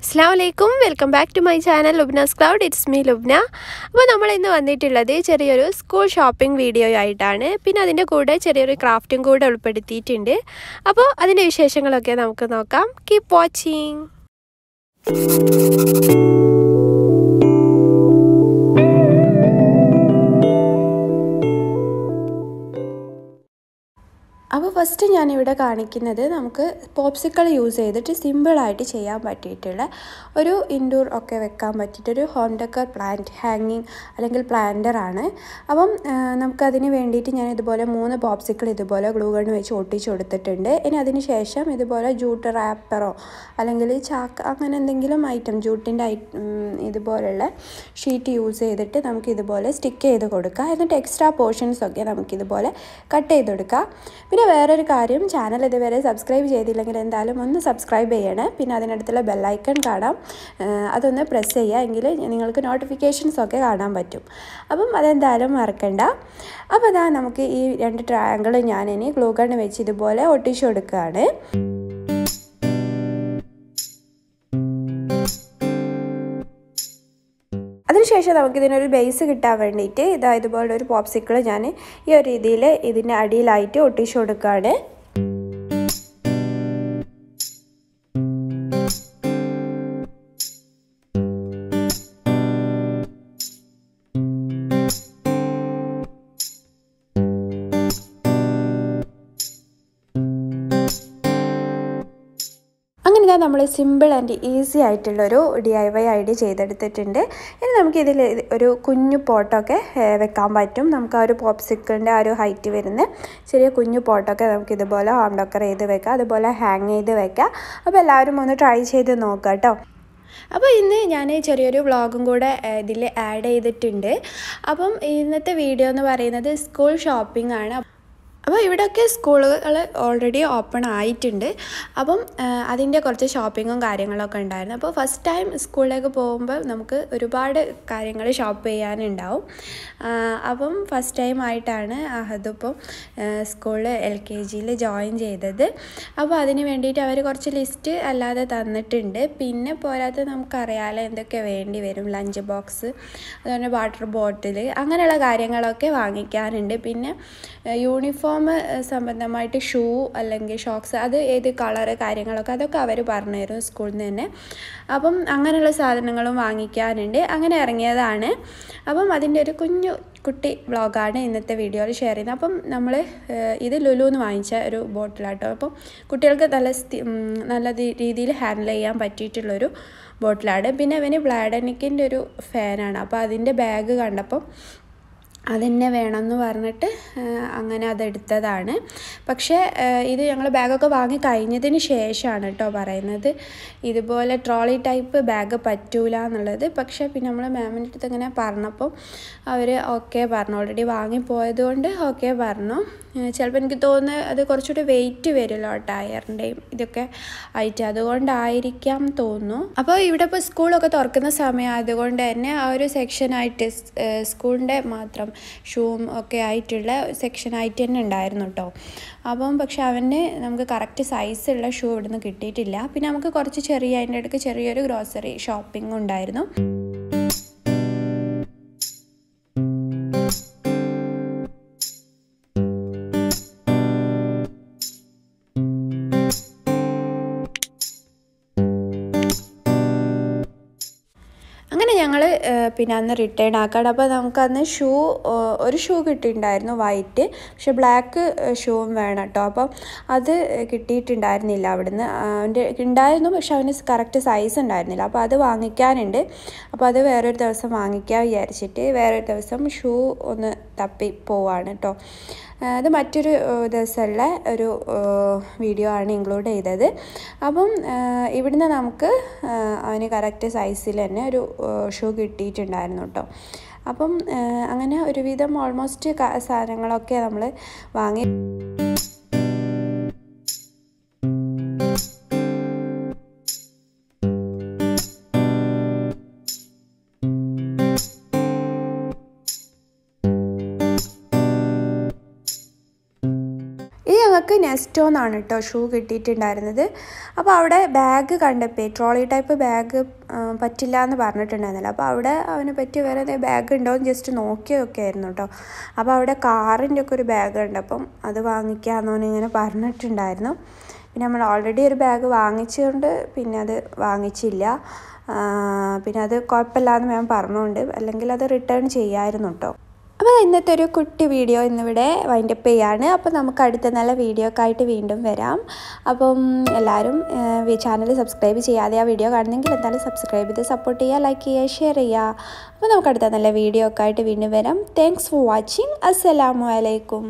Assalamualaikum, welcome back to my channel Lubna's Cloud. It's me Lubna. അപ്പോൾ നമ്മൾ ഇന്ന് വന്നിട്ടുള്ളത് ചെറിയൊരു സ്കൂൾ ഷോപ്പിംഗ് വീഡിയോ ആയിട്ടാണ്. പിന്നെ അതിൻ്റെ കൂടെ ചെറിയൊരു ക്രാഫ്റ്റും കൂടെ ഉൾപ്പെടുത്തിയിട്ടുണ്ട്. അപ്പോൾ അതിൻ്റെ വിശേഷങ്ങളൊക്കെ നമുക്ക് നോക്കാം. Keep watching. അപ്പോൾ ഫസ്റ്റ് ഞാനിവിടെ കാണിക്കുന്നത് നമുക്ക് പോപ്സിക്കിൾ യൂസ് ചെയ്തിട്ട് സിമ്പിളായിട്ട് ചെയ്യാൻ പറ്റിയിട്ടുള്ള ഒരു ഇൻഡോർ ഒക്കെ വെക്കാൻ പറ്റിയിട്ടൊരു ഹോം ഡെക്കർ പ്ലാന്റ് ഹാങ്ങിങ് അല്ലെങ്കിൽ പ്ലാന്ററാണ്. അപ്പം നമുക്കതിന് വേണ്ടിയിട്ട് ഞാൻ ഇതുപോലെ 3 പോപ്സിക്കിൾ ഇതുപോലെ ഗ്ലൂ ഗൺ വെച്ച് ഒട്ടിച്ച് കൊടുത്തിട്ടുണ്ട്. ഇനി അതിന് ശേഷം ഇതുപോലെ ജൂട്ട് റാപ്പറോ അല്ലെങ്കിൽ ചാക്ക് അങ്ങനെ എന്തെങ്കിലും ഐറ്റം ജൂട്ടിൻ്റെ ഇതുപോലുള്ള ഷീറ്റ് യൂസ് ചെയ്തിട്ട് നമുക്കിതുപോലെ സ്റ്റിക്ക് ചെയ്ത് കൊടുക്കുക. എന്നിട്ട് എക്സ്ട്രാ പോർഷൻസൊക്കെ നമുക്കിതുപോലെ കട്ട് ചെയ്ത് കൊടുക്കുക. പിന്നെ വേറൊരു കാര്യം, ചാനൽ ഇതുവരെ സബ്സ്ക്രൈബ് ചെയ്തില്ലെങ്കിൽ എന്തായാലും ഒന്ന് സബ്സ്ക്രൈബ് ചെയ്യണേ. പിന്നെ അതിനടുത്തുള്ള ബെല്ലൈക്കൺ കാണാം, അതൊന്ന് പ്രസ് ചെയ്യുക, എങ്കിൽ നിങ്ങൾക്ക് നോട്ടിഫിക്കേഷൻസൊക്കെ കാണാൻ പറ്റും. അപ്പം അതെന്തായാലും മറക്കണ്ട. അപ്പോൾ അതാ നമുക്ക് ഈ 2 ട്രയാങ്കിൾ ഞാനിനി ഗ്ലൂ ഗൺ വെച്ച് ഇതുപോലെ ഒട്ടിച്ചു കൊടുക്കുകയാണ്. അതിനുശേഷം നമുക്കിതിനൊരു ബേസ് കിട്ടാൻ വേണ്ടിയിട്ട് ഇതുപോലെ ഒരു പോപ്സിക്കിൾ ഞാൻ ഈ ഒരു രീതിയിൽ ഇതിൻ്റെ അടിയിലായിട്ട് ഒട്ടിച്ചു കൊടുക്കുകയാണ്. അങ്ങനെ നമ്മൾ സിമ്പിൾ ആൻഡ് ഈസി ആയിട്ടുള്ളൊരു DIY ഐഡിയ ചെയ്തെടുത്തിട്ടുണ്ട്. ഇനി നമുക്കിതിൽ ഒരു കുഞ്ഞു പോട്ടൊക്കെ വെക്കാൻ പറ്റും. നമുക്ക് ആ ഒരു പോപ്സിക്കിളിൻ്റെ ആ ഒരു ഹൈറ്റ് വരുന്ന ചെറിയ കുഞ്ഞു പോട്ടൊക്കെ നമുക്കിതുപോലെ ഹോം ഡെക്കർ ചെയ്ത് വെക്കാം, അതുപോലെ ഹാങ് ചെയ്ത് വെക്കാം. അപ്പോൾ എല്ലാവരും ഒന്ന് ട്രൈ ചെയ്ത് നോക്കാം കേട്ടോ. അപ്പോൾ ഇന്ന് ഞാൻ ചെറിയൊരു വ്ളോഗും കൂടെ ഇതിൽ ആഡ് ചെയ്തിട്ടുണ്ട്. അപ്പം ഇന്നത്തെ വീഡിയോ എന്ന് പറയുന്നത് സ്കൂൾ ഷോപ്പിംഗ് ആണ്. അപ്പോൾ ഇവിടെയൊക്കെ സ്കൂളുകൾ ഓൾറെഡി ഓപ്പൺ ആയിട്ടുണ്ട്. അപ്പം അതിൻ്റെ കുറച്ച് ഷോപ്പിങ്ങും കാര്യങ്ങളൊക്കെ ഉണ്ടായിരുന്നു. അപ്പോൾ ഫസ്റ്റ് ടൈം സ്കൂളിലേക്ക് പോകുമ്പോൾ നമുക്ക് ഒരുപാട് കാര്യങ്ങൾ ഷോപ്പ് ചെയ്യാനുണ്ടാവും. അപ്പം ഫസ്റ്റ് ടൈം ആയിട്ടാണ് അതിപ്പം സ്കൂളിൽ LKGയിൽ ജോയിൻ ചെയ്തത്. അപ്പോൾ അതിന് വേണ്ടിയിട്ട് അവർ കുറച്ച് ലിസ്റ്റ് അല്ലാതെ തന്നിട്ടുണ്ട്. പിന്നെ പോരാത്ത നമുക്കറിയാലോ എന്തൊക്കെ വേണ്ടി വരും, ലഞ്ച് ബോക്സ്, അതുപോലെ വാട്ടർ ബോട്ടിൽ, അങ്ങനെയുള്ള കാര്യങ്ങളൊക്കെ വാങ്ങിക്കാനുണ്ട്. പിന്നെ യൂണിഫോം സംബന്ധമായിട്ട് ഷൂ അല്ലെങ്കിൽ ഷോക്സ്, അത് ഏത് കളറ് കാര്യങ്ങളൊക്കെ അതൊക്കെ അവർ പറഞ്ഞു തരും സ്കൂളിൽ നിന്ന് തന്നെ. അപ്പം അങ്ങനെയുള്ള സാധനങ്ങളും വാങ്ങിക്കാനുണ്ട്. അങ്ങനെ ഇറങ്ങിയതാണ്. അപ്പം അതിൻ്റെ ഒരു കുട്ടി വ്ളോഗാണ് ഇന്നത്തെ വീഡിയോയിൽ ഷെയർ ചെയ്യുന്നത്. അപ്പം നമ്മൾ ഇത് ലുലുന്ന് വാങ്ങിച്ച ഒരു ബോട്ടിലാട്ടോ. അപ്പം കുട്ടികൾക്ക് നല്ല രീതിയിൽ ഹാൻഡിൽ ചെയ്യാൻ പറ്റിയിട്ടുള്ളൊരു ബോട്ടിലാണ്. പിന്നെ അവന് ബ്ലാഡനിക്കിൻ്റെ ഒരു ഫാനാണ്. അപ്പോൾ അതിൻ്റെ ബാഗ് കണ്ടപ്പം അതെന്നെ വേണമെന്ന് പറഞ്ഞിട്ട് അങ്ങനെ അതെടുത്തതാണ്. പക്ഷേ ഇത് ഞങ്ങൾ ബാഗൊക്കെ വാങ്ങി കഴിഞ്ഞതിന് ശേഷമാണ് കേട്ടോ പറയുന്നത് ഇതുപോലെ ട്രോളി ടൈപ്പ് ബാഗ് പറ്റൂല എന്നുള്ളത്. പക്ഷേ പിന്നെ നമ്മൾ മാമിൻ്റെ അടുത്ത് ഇങ്ങനെ പറഞ്ഞപ്പോൾ അവർ ഓക്കെ പറഞ്ഞു, ഓൾറെഡി വാങ്ങിപ്പോയത് കൊണ്ട് ഓക്കെ പറഞ്ഞു. ചിലപ്പോൾ എനിക്ക് തോന്നുന്നത് അത് കുറച്ചുകൂടി വെയിറ്റ് വരുമല്ലോ ടയറിൻ്റെയും ഇതൊക്കെ ആയിട്ട്, അതുകൊണ്ടായിരിക്കാം തോന്നുന്നു. അപ്പോൾ ഇവിടെ ഇപ്പോൾ സ്കൂളൊക്കെ തുറക്കുന്ന സമയം ആയതുകൊണ്ട് തന്നെ ആ ഒരു സെക്ഷനായിട്ട് സ്കൂളിൻ്റെ മാത്രം ഷൂവും ഒക്കെ ആയിട്ടുള്ള സെക്ഷനായിട്ട് തന്നെ ഉണ്ടായിരുന്നു കേട്ടോ. അപ്പം പക്ഷെ അവന് നമുക്ക് കറക്റ്റ് സൈസുള്ള ഷൂ ഇവിടുന്ന് കിട്ടിയിട്ടില്ല. പിന്നെ നമുക്ക് കുറച്ച് അതിൻ്റെ ഇടയ്ക്ക് ചെറിയൊരു ഗ്രോസറി ഷോപ്പിംഗ് ഉണ്ടായിരുന്നു. അങ്ങനെ ഞങ്ങൾ പിന്നെ അന്ന് റിട്ടേൺ ആക്കാണ്. അപ്പോൾ നമുക്കന്ന് ഒരു ഷൂ കിട്ടിയിട്ടുണ്ടായിരുന്നു വൈറ്റ്, പക്ഷെ ബ്ലാക്ക് ഷൂവും വേണം കേട്ടോ. അപ്പം അത് കിട്ടിയിട്ടുണ്ടായിരുന്നില്ല അവിടുന്ന്. അവൻ്റെ ഉണ്ടായിരുന്നു, പക്ഷെ അവന് കറക്റ്റ് സൈസ് ഉണ്ടായിരുന്നില്ല. അപ്പോൾ അത് വാങ്ങിക്കാനുണ്ട്. അപ്പോൾ അത് വേറൊരു ദിവസം വാങ്ങിക്കാൻ വിചാരിച്ചിട്ട് വേറൊരു ദിവസം ഷൂ ഒന്ന് തപ്പി പോവാണ് കേട്ടോ. അത് മറ്റൊരു ദിവസമുള്ള ഒരു വീഡിയോ ആണ് ഇൻക്ലൂഡ് ചെയ്തത്. അപ്പം ഇവിടുന്ന് നമുക്ക് അവന് കറക്റ്റ് സൈസിൽ തന്നെ ഒരു ഷൂ കിട്ടിയിട്ടുണ്ടായിരുന്നു കേട്ടോ. അപ്പം അങ്ങനെ ഒരുവിധം ഓൾമോസ്റ്റ് സാധനങ്ങളൊക്കെ നമ്മൾ വാങ്ങി. ഞങ്ങൾക്ക് നെസ്റ്റോന്നാണ് കേട്ടോ ഷൂ കിട്ടിയിട്ടുണ്ടായിരുന്നത്. അപ്പോൾ അവിടെ ബാഗ് കണ്ടപ്പോൾ ട്രോളി ടൈപ്പ് ബാഗ് പറ്റില്ല എന്ന് പറഞ്ഞിട്ടുണ്ടായിരുന്നില്ല. അപ്പോൾ അവിടെ അവന് പറ്റിയ വേറെ ഏതെങ്കിലും ബാഗ് ഉണ്ടോ എന്ന് ജസ്റ്റ് നോക്കിയൊക്കെ ആയിരുന്നു കേട്ടോ. അപ്പോൾ അവിടെ കാറിൻ്റെ ഒക്കെ ഒരു ബാഗ് ഉണ്ട്, അപ്പം അത് വാങ്ങിക്കാമെന്നോന്ന് ഇങ്ങനെ പറഞ്ഞിട്ടുണ്ടായിരുന്നു. പിന്നെ നമ്മൾ ഓൾറെഡി ഒരു ബാഗ് വാങ്ങിച്ചുകൊണ്ട് പിന്നെ അത് വാങ്ങിച്ചില്ല. പിന്നെ അത് കുഴപ്പമില്ലാന്ന് ഞാൻ പറഞ്ഞുകൊണ്ട്, അല്ലെങ്കിൽ അത് റിട്ടേൺ ചെയ്യാമായിരുന്നു കേട്ടോ. അപ്പോൾ ഇന്നത്തെ ഒരു കുട്ടി വീഡിയോ ഇന്നിവിടെ വൈൻഡപ്പ് ചെയ്യാണ്. അപ്പോൾ നമുക്ക് അടുത്ത നല്ല വീഡിയോ ഒക്കെ ആയിട്ട് വീണ്ടും വരാം. അപ്പം എല്ലാവരും ചാനൽ സബ്സ്ക്രൈബ് ചെയ്യാതെ ആ വീഡിയോ കാണുന്നെങ്കിൽ എന്തായാലും സബ്സ്ക്രൈബ് ചെയ്ത് സപ്പോർട്ട് ചെയ്യുക, ലൈക്ക് ചെയ്യുക, ഷെയർ ചെയ്യുക. അപ്പോൾ നമുക്ക് അടുത്ത നല്ല വീഡിയോ ഒക്കെ ആയിട്ട് വീണ്ടും വരാം. Thanks for watching. അസ്സലാമു അലൈക്കും.